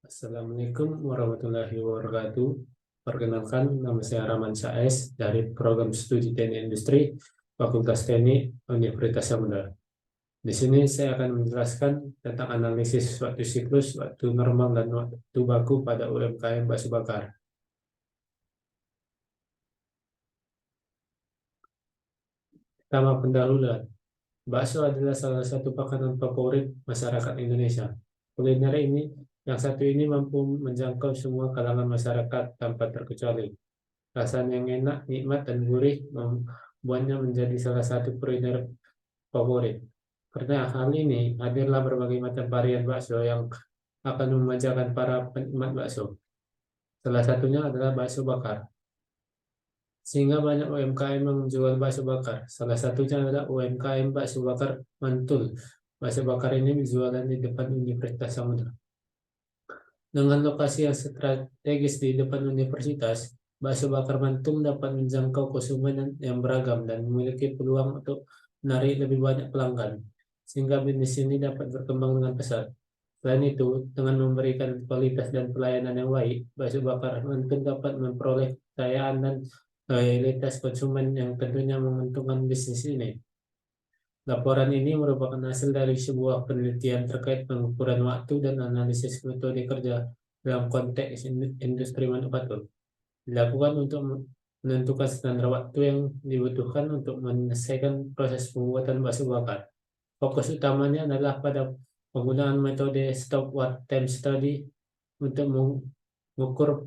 Assalamualaikum warahmatullahi wabarakatuh. Perkenalkan, nama saya Rahman Saes dari Program Studi Teknik Industri Fakultas Teknik Universitas Samudra. Di sini saya akan menjelaskan tentang analisis waktu siklus, waktu normal, dan waktu baku pada UMKM bakso bakar. Pertama, pendahuluan. Bakso adalah salah satu makanan favorit masyarakat Indonesia. Kuliner ini mampu menjangkau semua kalangan masyarakat tanpa terkecuali. Rasanya yang enak, nikmat, dan gurih membuatnya menjadi salah satu kuliner favorit. Karena hal ini, hadirlah berbagai macam varian bakso yang akan memanjakan para penikmat bakso. Salah satunya adalah bakso bakar. Sehingga banyak UMKM yang menjual bakso bakar. Salah satunya adalah UMKM bakso bakar Mantul. Bakso bakar ini dijualan di depan Universitas Samudra. Dengan lokasi yang strategis di depan universitas, bakso bakar Mantul dapat menjangkau konsumen yang beragam dan memiliki peluang untuk menarik lebih banyak pelanggan, sehingga bisnis ini dapat berkembang dengan pesat. Selain itu, dengan memberikan kualitas dan pelayanan yang baik, bakso bakar Mantul dapat memperoleh kepercayaan dan loyalitas konsumen yang tentunya menguntungkan bisnis ini. Laporan ini merupakan hasil dari sebuah penelitian terkait pengukuran waktu dan analisis metode kerja dalam konteks industri manufaktur. Dilakukan untuk menentukan standar waktu yang dibutuhkan untuk menyelesaikan proses pembuatan bakso bakar. Fokus utamanya adalah pada penggunaan metode stopwatch time study untuk mengukur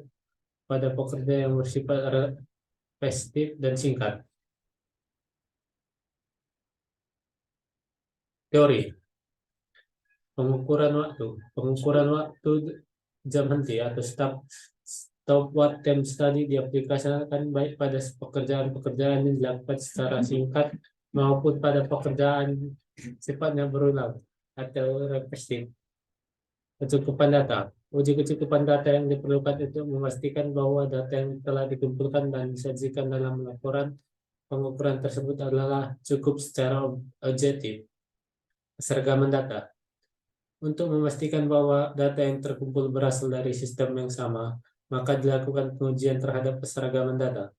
pada pekerja yang bersifat repetitif dan singkat. Teori pengukuran waktu jam henti atau stopwatch time study diaplikasikan baik pada pekerjaan-pekerjaan yang dilakukan secara singkat maupun pada pekerjaan sifatnya berulang atau repetitif. Kecukupan data. Uji kecukupan data yang diperlukan untuk memastikan bahwa data yang telah dikumpulkan dan disajikan dalam laporan pengukuran tersebut adalah cukup secara objektif. Keseragaman data. Untuk memastikan bahwa data yang terkumpul berasal dari sistem yang sama, maka dilakukan pengujian terhadap keseragaman data.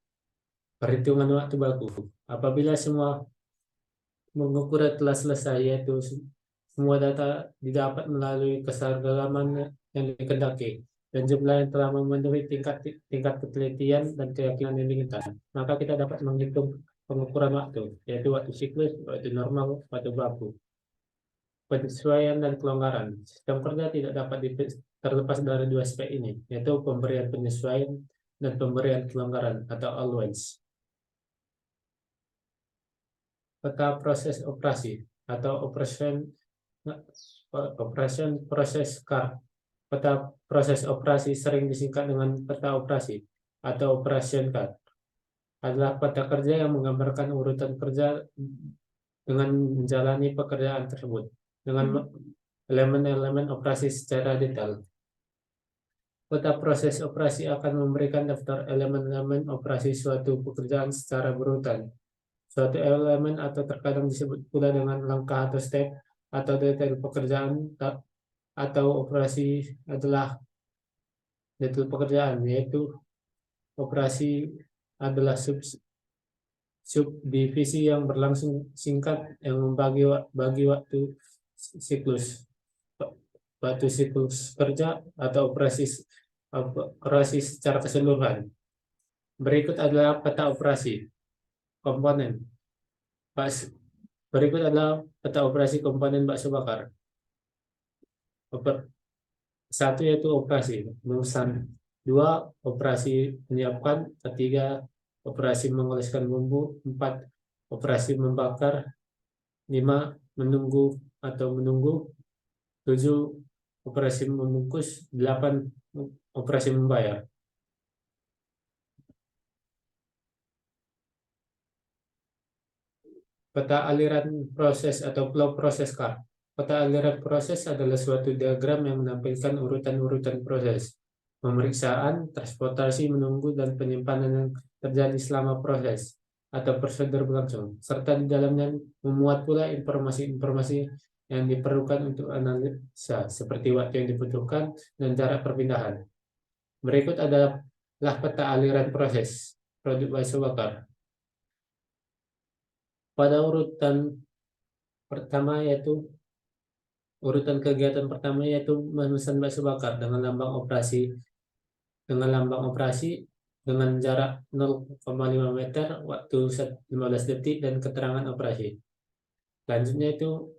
Perhitungan waktu baku. Apabila semua pengukuran telah selesai, yaitu semua data didapat melalui keseragaman yang dikehendaki dan jumlah yang telah memenuhi tingkat ketelitian dan keyakinan yang diinginkan, maka kita dapat menghitung pengukuran waktu, yaitu waktu siklus, waktu normal, waktu baku. Penyesuaian dan kelonggaran. Sistem kerja tidak dapat terlepas dari dua aspek ini, yaitu pemberian penyesuaian dan pemberian kelonggaran atau allowance. Peta proses operasi atau operation process card. Peta proses operasi sering disingkat dengan peta operasi atau operation card. Adalah peta kerja yang menggambarkan urutan kerja dengan menjalani pekerjaan tersebut dengan elemen-elemen operasi secara detail. Peta proses operasi akan memberikan daftar elemen-elemen operasi suatu pekerjaan secara berurutan. Suatu elemen atau terkadang disebut pula dengan langkah atau step atau detail pekerjaan atau operasi adalah detail pekerjaan, yaitu operasi adalah subdivisi yang berlangsung singkat yang membagi waktu siklus kerja atau operasi secara keseluruhan. Berikut adalah peta operasi komponen. Berikut adalah peta operasi komponen bakso bakar. Satu yaitu operasi memesan, dua operasi menyiapkan, ketiga operasi mengoleskan bumbu, 4 operasi membakar, 5 menunggu atau menunggu, 7 operasi membungkus, 8 operasi membayar. Peta aliran proses atau flow process card. Peta aliran proses adalah suatu diagram yang menampilkan urutan-urutan proses, pemeriksaan, transportasi, menunggu, dan penyimpanan yang terjadi selama proses atau prosedur berlangsung, serta di dalamnya memuat pula informasi-informasi yang diperlukan untuk analisa, seperti waktu yang dibutuhkan dan jarak perpindahan. Berikut adalah peta aliran proses produk bahan bakar. Pada urutan kegiatan pertama yaitu memesan bakso bakar dengan lambang operasi dengan jarak 0,5 meter, waktu 15 detik, dan keterangan operasi. Selanjutnya itu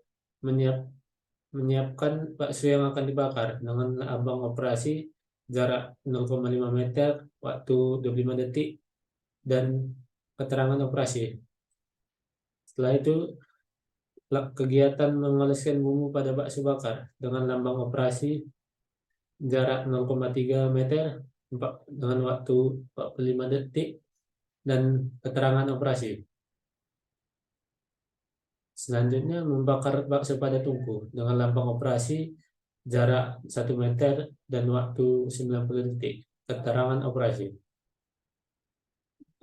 menyiapkan bakso yang akan dibakar dengan lambang operasi, jarak 0,5 meter, waktu 25 detik, dan keterangan operasi. Setelah itu kegiatan mengoleskan bumbu pada bakso bakar dengan lambang operasi, jarak 0,3 meter dengan waktu 45 detik, dan keterangan operasi. Selanjutnya membakar bakso pada tungku dengan lambang operasi, jarak 1 meter, dan waktu 90 detik, keterangan operasi.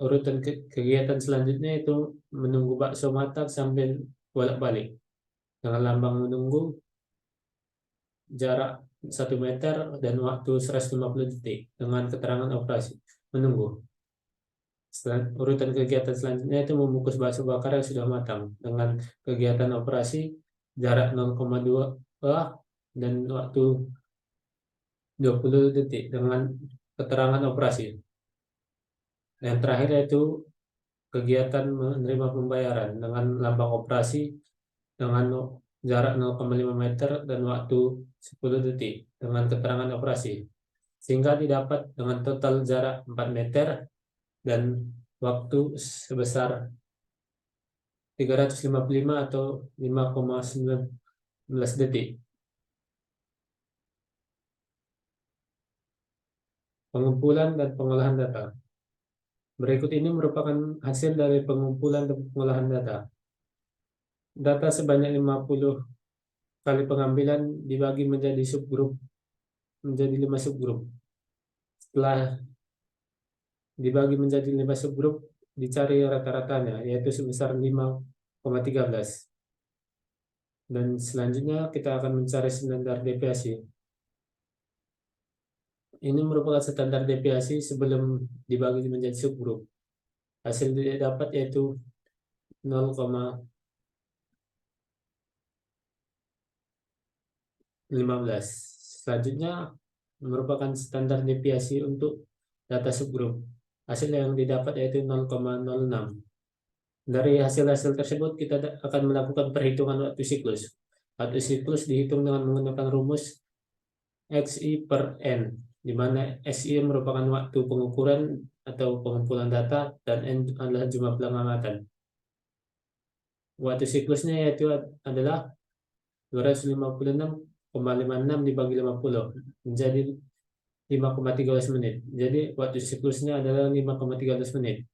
Urutan kegiatan selanjutnya itu menunggu bakso matang sambil bolak-balik dengan lambang menunggu, jarak 1 meter, dan waktu 150 detik, dengan keterangan operasi menunggu. Urutan kegiatan selanjutnya itu membungkus bakso bakar yang sudah matang dengan kegiatan operasi, jarak 0,2 dan waktu 20 detik, dengan keterangan operasi. Yang terakhir yaitu kegiatan menerima pembayaran dengan lambang operasi dengan jarak 0,5 meter dan waktu 10 detik, dengan keterangan operasi, sehingga didapat dengan total jarak 4 meter dan waktu sebesar 355 atau 5,19 detik. Pengumpulan dan pengolahan data. Berikut ini merupakan hasil dari pengumpulan dan pengolahan data. Data sebanyak 50 kali pengambilan dibagi menjadi 5 subgrup. Setelah dibagi menjadi 5 subgrup, dicari rata-ratanya, yaitu sebesar 5,13. Dan selanjutnya kita akan mencari standar deviasi. Ini merupakan standar deviasi sebelum dibagi menjadi subgrup. Hasil yang didapat yaitu 0,15. Selanjutnya merupakan standar deviasi untuk data subgrup. Hasil yang didapat yaitu 0,06. Dari hasil-hasil tersebut kita akan melakukan perhitungan waktu siklus. Waktu siklus dihitung dengan menggunakan rumus XI per N, di mana SI merupakan waktu pengukuran atau pengumpulan data dan N adalah jumlah pengamatan. Waktu siklusnya yaitu adalah 256,56 dibagi 50 menjadi 5,13 menit. Jadi waktu siklusnya adalah 5,13 menit.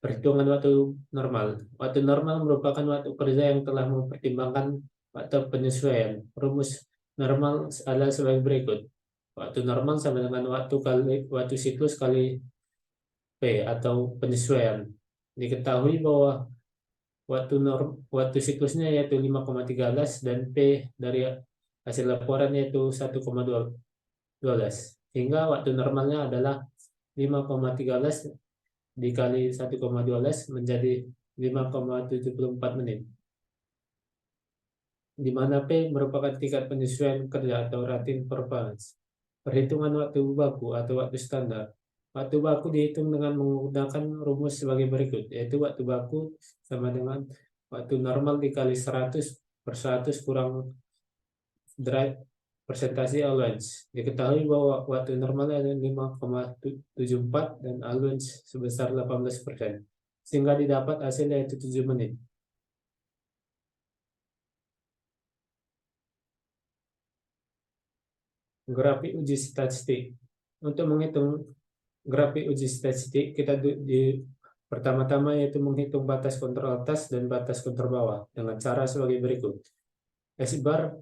Perhitungan waktu normal. Waktu normal merupakan waktu kerja yang telah mempertimbangkan waktu penyesuaian. Rumus normal adalah sebagai berikut. Waktu normal sama dengan waktu siklus kali P atau penyesuaian. Diketahui bahwa waktu siklusnya yaitu 5,13 dan P dari hasil laporan yaitu 1,12. Sehingga waktu normalnya adalah 5,13 dikali 1,12 menjadi 5,74 menit. Di mana P merupakan tingkat penyesuaian kerja atau rating performance. Perhitungan waktu baku atau waktu standar. Waktu baku dihitung dengan menggunakan rumus sebagai berikut, yaitu waktu baku sama dengan waktu normal dikali 100 per 100 kurang drive persentase allowance. Diketahui bahwa waktu normalnya ada 5,74 dan allowance sebesar 18%, sehingga didapat hasilnya yaitu 7 menit. Grafik uji statistik. Untuk menghitung grafik uji statistik, kita pertama-tama yaitu menghitung batas kontrol atas dan batas kontrol bawah dengan cara sebagai berikut. S bar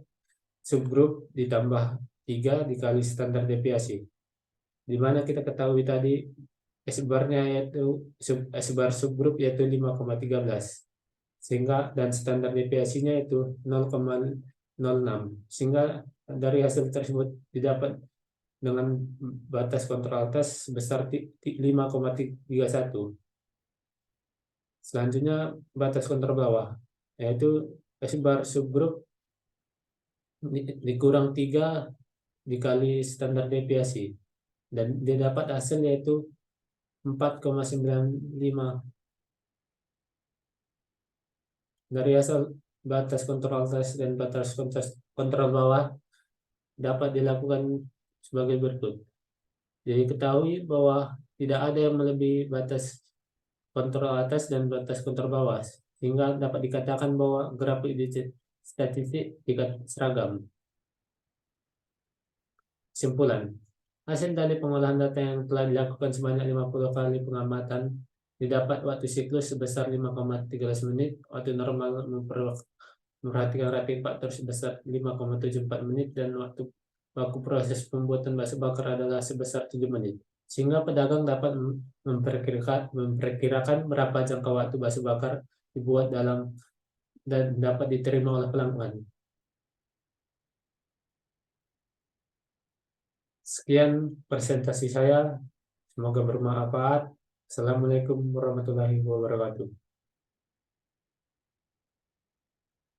subgrup ditambah 3 dikali standar deviasi. Di mana kita ketahui tadi S barnya yaitu S bar subgrup yaitu 5,13. sehingga dan standar deviasinya itu 0,06, sehingga dari hasil tersebut didapat dengan batas kontrol atas sebesar 5,31. Selanjutnya batas kontrol bawah, yaitu sebar subgrup dikurang 3 dikali standar deviasi, dan dia dapat hasil yaitu 4,95. Dari hasil batas kontrol atas dan batas kontrol bawah dapat dilakukan sebagai berikut. Jadi ketahui bahwa tidak ada yang melebihi batas kontrol atas dan batas kontrol bawah, sehingga dapat dikatakan bahwa grafik statistik seragam. Kesimpulan, hasil dari pengolahan data yang telah dilakukan sebanyak 50 kali pengamatan didapat waktu siklus sebesar 5,13 menit, waktu normal memperhatikan rating faktor sebesar 5,74 menit, dan waktu baku proses pembuatan bakso bakar adalah sebesar 7 menit. Sehingga pedagang dapat memperkirakan berapa jangka waktu bakso bakar dibuat dalam dan dapat diterima oleh pelanggan. Sekian presentasi saya, semoga bermanfaat. Assalamualaikum warahmatullahi wabarakatuh.